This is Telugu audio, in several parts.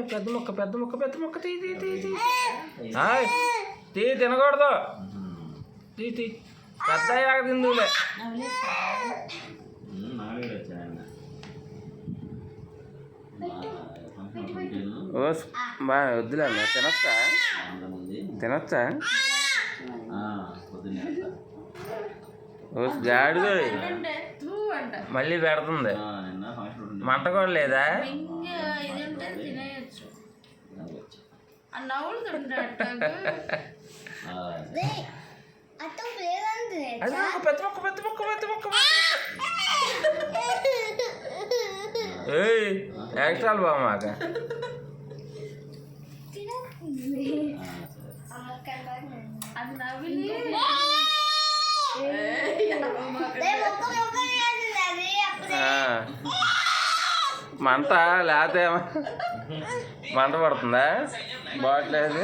పెద్ద ముక్క పెద్ద ముక్క పెద్ద ముక్క తీ తీ తీ తీ తీ తినకూడదు తీ తీ పెద్ద అయ్యాక తిందులే బాగా వద్దులే అన్న తినొచ్చా తినొచ్చా గాడిగా మళ్ళీ పెడుతుంది మంట కూడా లేదా పెద్ద మొక్క పెద్ద మొక్క పెద్ద మొక్క ఎక్స్ట్రాలు బాగా మాక మంట లేకపోతే మంట పడుతుందా బాట్లేదు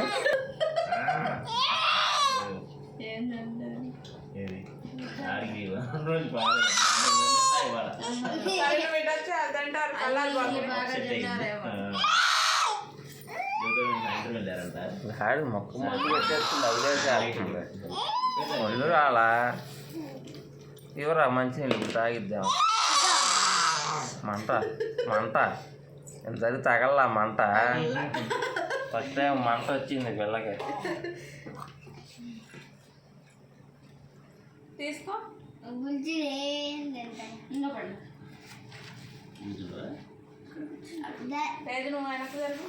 ఆడు మొక్క మొక్క పెట్టేస్తుంది అవిలేసేస్తుంది ఒళ్ళు రాలా ఇవరా మంచి నీళ్ళు తాగిద్దాం మంట మంట ఇంతది తగల్లా మంట ఫస్ట్ టైం మంట వచ్చింది పిల్లకి తీసుకో నువ్వు వెనక్కి జరుగు